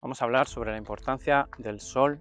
Vamos a hablar sobre la importancia del sol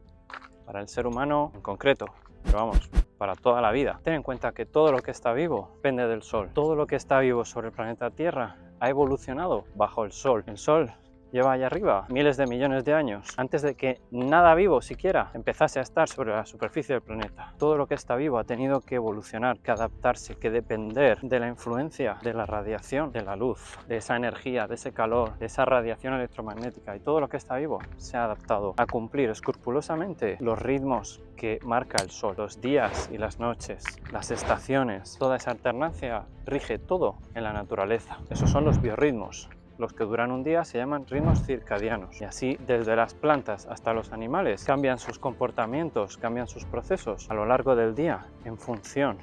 para el ser humano en concreto, pero vamos, para toda la vida. Ten en cuenta que todo lo que está vivo depende del sol. Todo lo que está vivo sobre el planeta Tierra ha evolucionado bajo el sol. El sol lleva allá arriba miles de millones de años, antes de que nada vivo siquiera empezase a estar sobre la superficie del planeta. Todo lo que está vivo ha tenido que evolucionar, que adaptarse, que depender de la influencia de la radiación, de la luz, de esa energía, de ese calor, de esa radiación electromagnética. Y todo lo que está vivo se ha adaptado a cumplir escrupulosamente los ritmos que marca el sol, los días y las noches, las estaciones. Toda esa alternancia rige todo en la naturaleza. Esos son los biorritmos. Los que duran un día se llaman ritmos circadianos, y así desde las plantas hasta los animales cambian sus comportamientos, cambian sus procesos a lo largo del día en función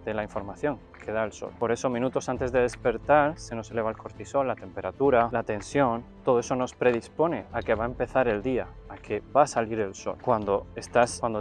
de la información que da el sol. Por eso minutos antes de despertar se nos eleva el cortisol, la temperatura, la tensión. Todo eso nos predispone a que va a empezar el día, a que va a salir el sol. Cuando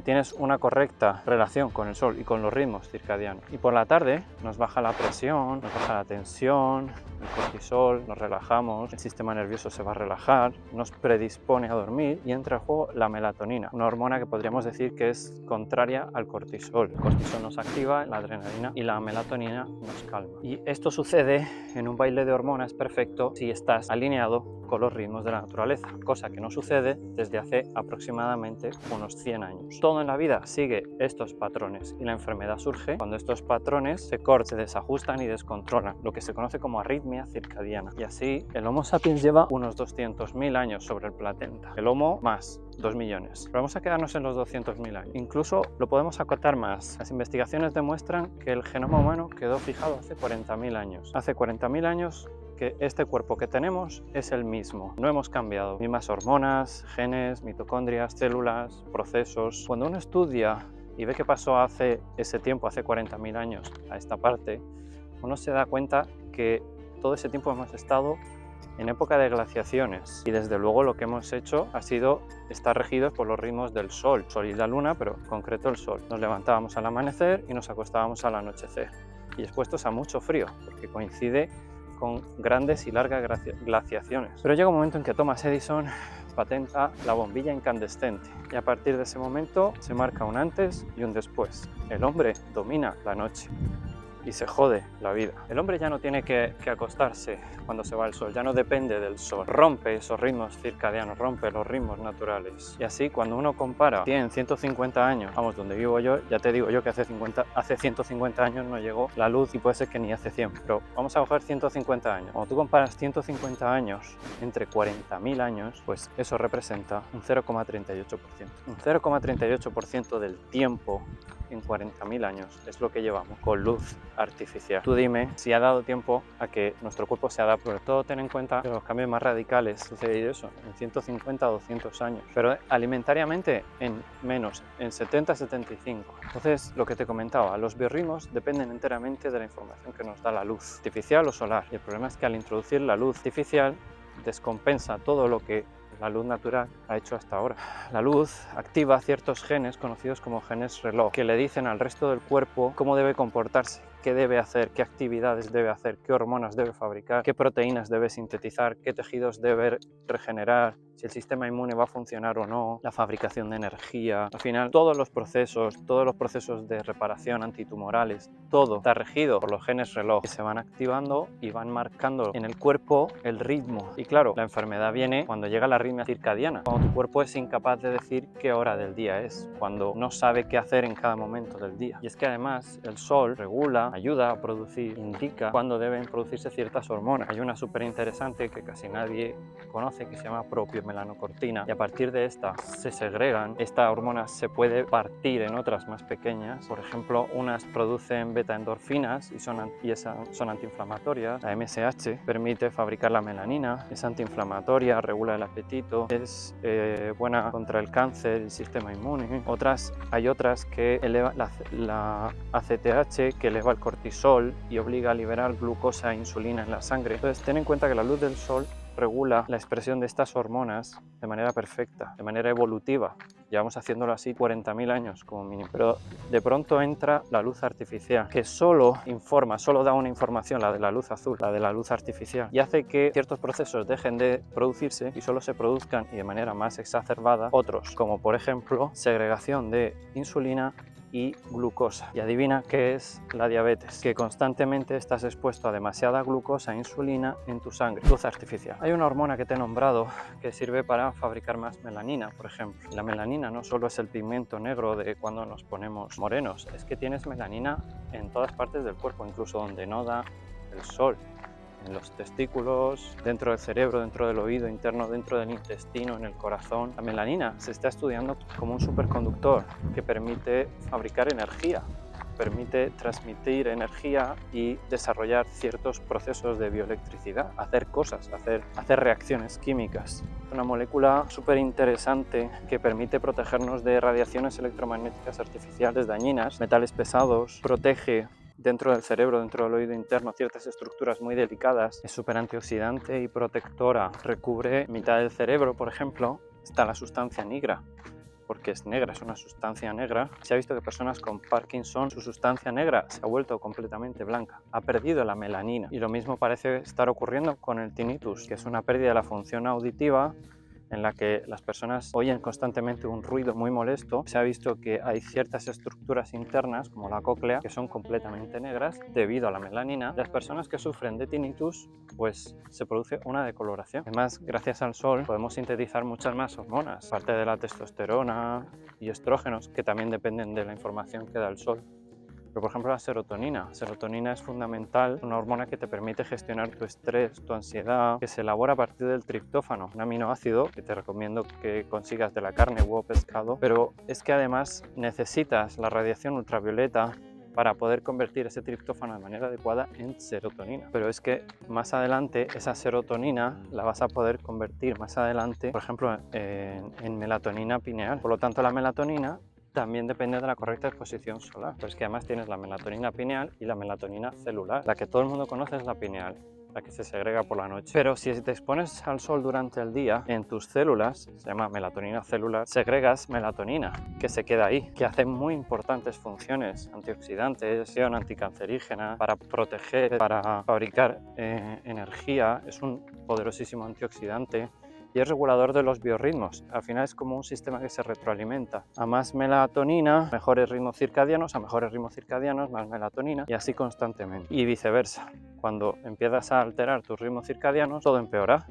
tienes una correcta relación con el sol y con los ritmos circadianos. Y por la tarde nos baja la presión, nos baja la tensión, el cortisol, nos relajamos, el sistema nervioso se va a relajar, nos predispone a dormir y entra en juego la melatonina, una hormona que podríamos decir que es contraria al cortisol. El cortisol nos activa, la adrenalina, y la melatonina nos calma. Y esto sucede en un baile de hormonas perfecto si estás alineado con los ritmos de la naturaleza, cosa que no sucede desde hace aproximadamente unos 100 años. Todo en la vida sigue estos patrones y la enfermedad surge cuando estos patrones se cortan, se desajustan y descontrolan, lo que se conoce como arritmia circadiana. Y así el Homo sapiens lleva unos 200.000 años sobre el planeta. El Homo más 2 millones. Pero vamos a quedarnos en los 200.000 años. Incluso lo podemos acotar más. Las investigaciones demuestran que el genoma humano quedó fijado hace 40.000 años. Hace 40.000 años que este cuerpo que tenemos es el mismo. No hemos cambiado. Mismas hormonas, genes, mitocondrias, células, procesos. Cuando uno estudia y ve qué pasó hace ese tiempo, hace 40.000 años, a esta parte, uno se da cuenta que todo ese tiempo hemos estado en época de glaciaciones, y desde luego lo que hemos hecho ha sido estar regidos por los ritmos del sol y la luna, pero en concreto el sol. Nos levantábamos al amanecer y nos acostábamos al anochecer, y expuestos a mucho frío, porque coincide con grandes y largas glaciaciones. Pero llega un momento en que Thomas Edison patenta la bombilla incandescente, y a partir de ese momento se marca un antes y un después. El hombre domina la noche y se jode la vida. El hombre ya no tiene que acostarse cuando se va el sol, ya no depende del sol. Rompe esos ritmos circadianos, rompe los ritmos naturales. Y así cuando uno compara 100, 150 años, vamos, donde vivo yo, ya te digo yo que hace 150 años no llegó la luz, y puede ser que ni hace 100, pero vamos a coger 150 años. Cuando tú comparas 150 años entre 40.000 años, pues eso representa un 0,38%. Un 0,38% del tiempo en 40.000 años es lo que llevamos con luz artificial. Tú dime si ha dado tiempo a que nuestro cuerpo se adapte. Sobre todo ten en cuenta que los cambios más radicales suceden eso en 150 o 200 años, pero alimentariamente en menos, en 70-75. Entonces, lo que te comentaba, los biorritmos dependen enteramente de la información que nos da la luz, artificial o solar. Y el problema es que al introducir la luz artificial descompensa todo lo que la luz natural ha hecho hasta ahora. La luz activa ciertos genes conocidos como genes reloj, que le dicen al resto del cuerpo cómo debe comportarse, qué debe hacer, qué actividades debe hacer, qué hormonas debe fabricar, qué proteínas debe sintetizar, qué tejidos debe regenerar, si el sistema inmune va a funcionar o no, la fabricación de energía. Al final, todos los procesos de reparación antitumorales, todo está regido por los genes reloj, que se van activando y van marcando en el cuerpo el ritmo. Y claro, la enfermedad viene cuando llega la arritmia circadiana, cuando tu cuerpo es incapaz de decir qué hora del día es, cuando no sabe qué hacer en cada momento del día. Y es que además el sol regula, ayuda a producir, indica cuándo deben producirse ciertas hormonas. Hay una súper interesante que casi nadie conoce que se llama propiomelaanocortina, y a partir de esta se segregan. Esta hormona se puede partir en otras más pequeñas. Por ejemplo, unas producen beta-endorfinas y son antiinflamatorias. La MSH permite fabricar la melanina, es antiinflamatoria, regula el apetito, es buena contra el cáncer, el sistema inmune. Hay otras que eleva la ACTH, que eleva el cortisol y obliga a liberar glucosa e insulina en la sangre. Entonces, ten en cuenta que la luz del sol regula la expresión de estas hormonas de manera perfecta, de manera evolutiva. Llevamos haciéndolo así 40.000 años como mínimo. Pero de pronto entra la luz artificial, que solo informa, solo da una información, la de la luz azul, la de la luz artificial, y hace que ciertos procesos dejen de producirse y solo se produzcan, y de manera más exacerbada, otros, como por ejemplo segregación de insulina y glucosa. Y adivina qué es la diabetes, que constantemente estás expuesto a demasiada glucosa e insulina en tu sangre. Luz artificial. Hay una hormona que te he nombrado que sirve para fabricar más melanina, por ejemplo. La melanina no solo es el pigmento negro de cuando nos ponemos morenos, es que tienes melanina en todas partes del cuerpo, incluso donde no da el sol. En los testículos, dentro del cerebro, dentro del oído interno, dentro del intestino, en el corazón. La melanina se está estudiando como un superconductor que permite fabricar energía, permite transmitir energía y desarrollar ciertos procesos de bioelectricidad, hacer cosas, hacer reacciones químicas. Una molécula súper interesante que permite protegernos de radiaciones electromagnéticas artificiales dañinas, metales pesados, protege dentro del cerebro, dentro del oído interno, ciertas estructuras muy delicadas. Es súper antioxidante y protectora. Recubre mitad del cerebro, por ejemplo. Está la sustancia negra, porque es negra, es una sustancia negra. Se ha visto que personas con Parkinson, su sustancia negra se ha vuelto completamente blanca. Ha perdido la melanina. Y lo mismo parece estar ocurriendo con el tinnitus, que es una pérdida de la función auditiva en la que las personas oyen constantemente un ruido muy molesto. Se ha visto que hay ciertas estructuras internas, como la cóclea, que son completamente negras debido a la melanina. Las personas que sufren de tinnitus, pues se produce una decoloración. Además, gracias al sol podemos sintetizar muchas más hormonas, aparte de la testosterona y estrógenos, que también dependen de la información que da el sol. Pero, por ejemplo, la serotonina. La serotonina es fundamental, una hormona que te permite gestionar tu estrés, tu ansiedad, que se elabora a partir del triptófano, un aminoácido que te recomiendo que consigas de la carne, huevo, pescado. Pero es que además necesitas la radiación ultravioleta para poder convertir ese triptófano de manera adecuada en serotonina. Pero es que más adelante esa serotonina la vas a poder convertir más adelante, por ejemplo, en melatonina pineal. Por lo tanto, la melatonina también depende de la correcta exposición solar. Pero es que además tienes la melatonina pineal y la melatonina celular. La que todo el mundo conoce es la pineal, la que se segrega por la noche. Pero si te expones al sol durante el día, en tus células, se llama melatonina celular, segregas melatonina, que se queda ahí, que hace muy importantes funciones antioxidantes, anticancerígena, para proteger, para fabricar energía. Es un poderosísimo antioxidante y es regulador de los biorritmos. Al final es como un sistema que se retroalimenta. A más melatonina, mejores ritmos circadianos, a mejores ritmos circadianos, más melatonina, y así constantemente. Y viceversa. Cuando empiezas a alterar tus ritmos circadianos, todo empeora,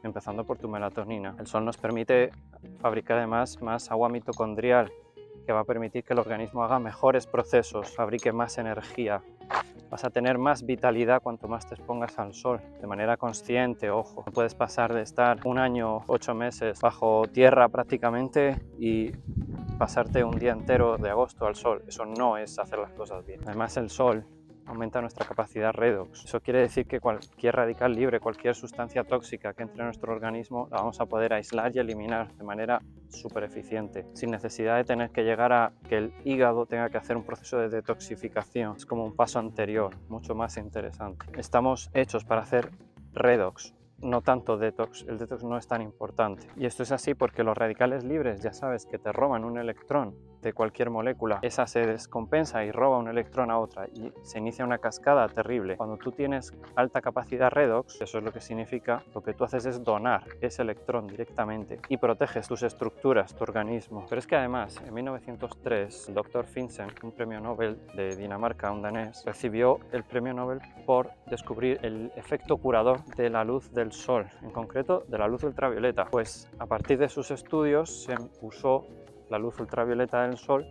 empezando por tu melatonina. El sol nos permite fabricar además más agua mitocondrial, que va a permitir que el organismo haga mejores procesos, fabrique más energía. Vas a tener más vitalidad cuanto más te expongas al sol, de manera consciente, ojo. No puedes pasar de estar 1 año, 8 meses bajo tierra prácticamente y pasarte un día entero de agosto al sol. Eso no es hacer las cosas bien. Además, el sol aumenta nuestra capacidad redox. Eso quiere decir que cualquier radical libre, cualquier sustancia tóxica que entre en nuestro organismo, la vamos a poder aislar y eliminar de manera súper eficiente, sin necesidad de tener que llegar a que el hígado tenga que hacer un proceso de detoxificación. Es como un paso anterior, mucho más interesante. Estamos hechos para hacer redox, no tanto detox. El detox no es tan importante. Y esto es así porque los radicales libres, ya sabes, que te roban un electrón de cualquier molécula, esa se descompensa y roba un electrón a otra y se inicia una cascada terrible. Cuando tú tienes alta capacidad redox, eso es lo que significa, lo que tú haces es donar ese electrón directamente y proteges tus estructuras, tu organismo. Pero es que además, en 1903, el Dr. Finsen, un premio Nobel de Dinamarca, un danés, recibió el premio Nobel por descubrir el efecto curador de la luz del sol, en concreto de la luz ultravioleta. Pues a partir de sus estudios se usó la luz ultravioleta del sol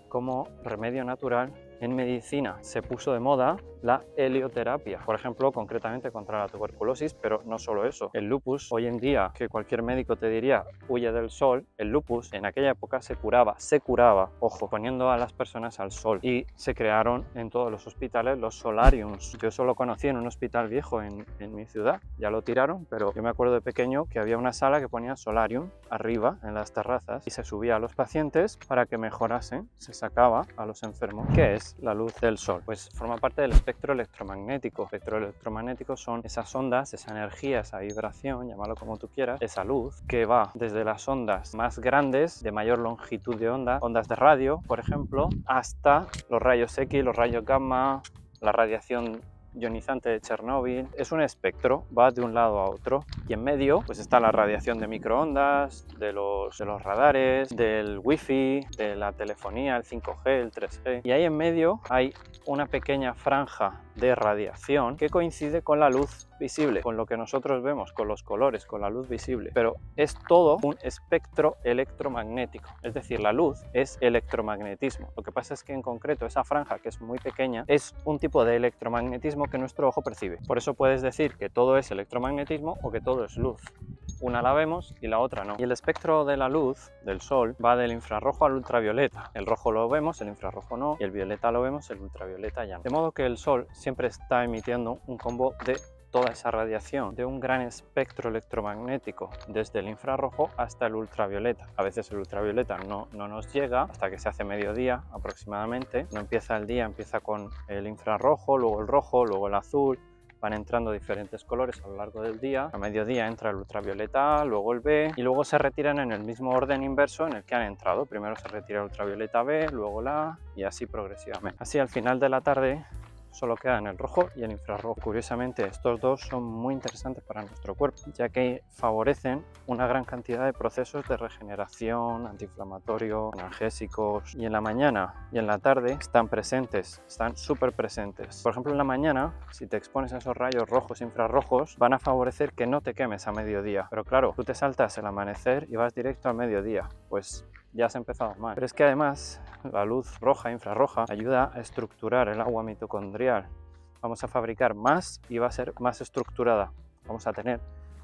como remedio natural en medicina. Se puso de moda la helioterapia, por ejemplo, concretamente contra la tuberculosis, pero no solo eso. El lupus, hoy en día, que cualquier médico te diría huye del sol, el lupus en aquella época se curaba, ojo, poniendo a las personas al sol. Y se crearon en todos los hospitales los solariums. Yo eso lo conocí en un hospital viejo en mi ciudad, ya lo tiraron, pero yo me acuerdo de pequeño que había una sala que ponía solarium arriba en las terrazas y se subía a los pacientes para que mejorasen, se sacaba a los enfermos. ¿Qué es? es la luz del sol? Pues forma parte del espectro electromagnético. El espectro electromagnético son esas ondas, esa energía, esa vibración, llámalo como tú quieras, esa luz que va desde las ondas más grandes, de mayor longitud de onda, ondas de radio, por ejemplo, hasta los rayos X, los rayos gamma, la radiación ionizante de Chernóbil. Es un espectro, va de un lado a otro, y en medio pues está la radiación de microondas, de los radares, del wifi, de la telefonía, el 5G, el 3G, y ahí en medio hay una pequeña franja de radiación que coincide con la luz visible, con lo que nosotros vemos, con los colores, con la luz visible, pero es todo un espectro electromagnético, es decir, la luz es electromagnetismo. Lo que pasa es que en concreto esa franja, que es muy pequeña, es un tipo de electromagnetismo que nuestro ojo percibe. Por eso puedes decir que todo es electromagnetismo o que todo es luz. Una la vemos y la otra no. Y el espectro de la luz del sol va del infrarrojo al ultravioleta. El rojo lo vemos, el infrarrojo no, y el violeta lo vemos, el ultravioleta ya no. De modo que el sol siempre está emitiendo un combo de toda esa radiación, de un gran espectro electromagnético, desde el infrarrojo hasta el ultravioleta. A veces el ultravioleta no nos llega hasta que se hace mediodía aproximadamente. No empieza el día, empieza con el infrarrojo, luego el rojo, luego el azul. Van entrando diferentes colores a lo largo del día. A mediodía entra el ultravioleta A, luego el B, y luego se retiran en el mismo orden inverso en el que han entrado. Primero se retira el ultravioleta B, luego la A, y así progresivamente. Así al final de la tarde solo quedan el rojo y el infrarrojo. Curiosamente, estos dos son muy interesantes para nuestro cuerpo, ya que favorecen una gran cantidad de procesos de regeneración, antiinflamatorios, analgésicos, y en la mañana y en la tarde están presentes, están súper presentes. Por ejemplo, en la mañana, si te expones a esos rayos rojos e infrarrojos, van a favorecer que no te quemes a mediodía. Pero claro, tú te saltas el amanecer y vas directo al mediodía, pues ya has empezado mal. Pero es que además la luz roja e infrarroja ayuda a estructurar el agua mitocondrial. Vamos a fabricar más y va a ser más estructurada. Vamos a tener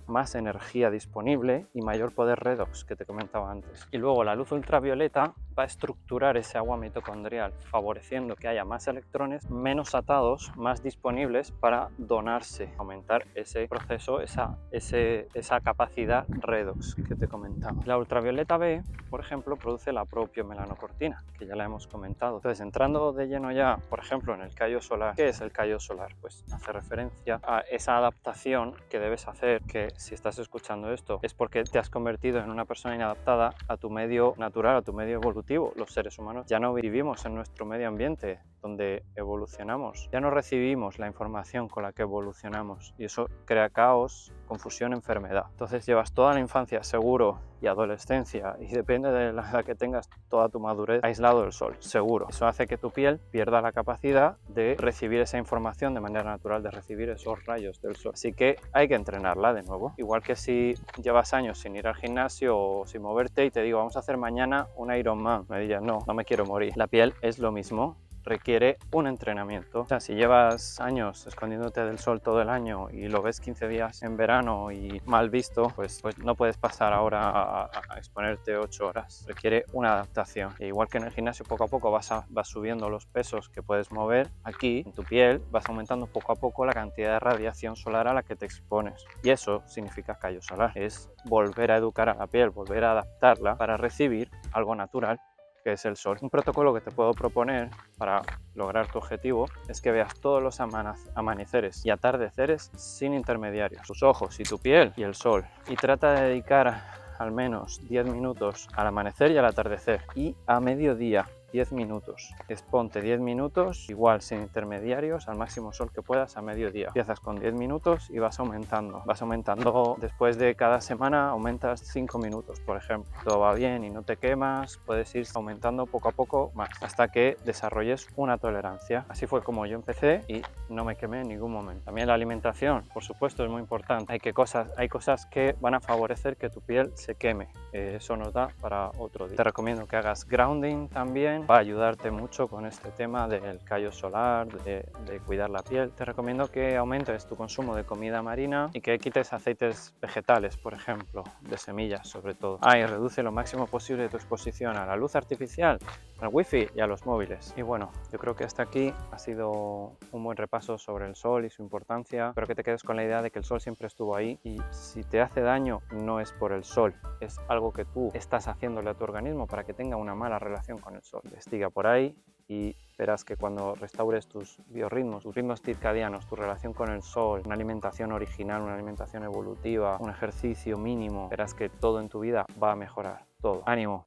más energía disponible y mayor poder redox que te comentaba antes. Y luego la luz ultravioleta va a estructurar ese agua mitocondrial, favoreciendo que haya más electrones menos atados, más disponibles para donarse, aumentar ese proceso, esa capacidad redox que te comentaba. La ultravioleta B, por ejemplo, produce la propiomelanocortina, que ya la hemos comentado. Entonces, entrando de lleno ya, por ejemplo, en el callo solar. ¿Qué es el callo solar? Pues hace referencia a esa adaptación que debes hacer, que si estás escuchando esto es porque te has convertido en una persona inadaptada a tu medio natural, a tu medio evolutivo. Los seres humanos ya no vivimos en nuestro medio ambiente donde evolucionamos, ya no recibimos la información con la que evolucionamos, y eso crea caos, confusión, enfermedad. Entonces llevas toda la infancia seguro y adolescencia, y depende de la edad que tengas, toda tu madurez aislado del sol, seguro. Eso hace que tu piel pierda la capacidad de recibir esa información de manera natural, de recibir esos rayos del sol. Así que hay que entrenarla de nuevo. Igual que si llevas años sin ir al gimnasio o sin moverte y te digo, vamos a hacer mañana un Ironman, me dirías, no me quiero morir. La piel es lo mismo, requiere un entrenamiento. O sea, si llevas años escondiéndote del sol todo el año y lo ves 15 días en verano y mal visto, pues no puedes pasar ahora a exponerte 8 horas. Requiere una adaptación. E igual que en el gimnasio, poco a poco vas subiendo los pesos que puedes mover. Aquí, en tu piel, vas aumentando poco a poco la cantidad de radiación solar a la que te expones. Y eso significa callo solar. Es volver a educar a la piel, volver a adaptarla para recibir algo natural, que es el sol. Un protocolo que te puedo proponer para lograr tu objetivo es que veas todos los amaneceres y atardeceres sin intermediarios, tus ojos y tu piel y el sol, y trata de dedicar al menos 10 minutos al amanecer y al atardecer, y a mediodía 10 minutos. Exponte 10 minutos, igual sin intermediarios, al máximo sol que puedas a mediodía. Empiezas con 10 minutos y vas aumentando. Vas aumentando, después de cada semana aumentas 5 minutos, por ejemplo. Todo va bien y no te quemas, puedes ir aumentando poco a poco más, hasta que desarrolles una tolerancia. Así fue como yo empecé y no me quemé en ningún momento. También la alimentación, por supuesto, es muy importante. Hay cosas que van a favorecer que tu piel se queme. Eso nos da para otro día. Te recomiendo que hagas grounding también. Va a ayudarte mucho con este tema del callo solar, de cuidar la piel. Te recomiendo que aumentes tu consumo de comida marina y que quites aceites vegetales, por ejemplo, de semillas sobre todo. Y reduce lo máximo posible tu exposición a la luz artificial, al wifi y a los móviles. Y bueno, yo creo que hasta aquí ha sido un buen repaso sobre el sol y su importancia. Espero que te quedes con la idea de que el sol siempre estuvo ahí, y si te hace daño no es por el sol, es algo que tú estás haciéndole a tu organismo para que tenga una mala relación con el sol. Investiga por ahí y verás que cuando restaures tus biorritmos, tus ritmos circadianos, tu relación con el sol, una alimentación original, una alimentación evolutiva, un ejercicio mínimo, verás que todo en tu vida va a mejorar. Todo. ¡Ánimo!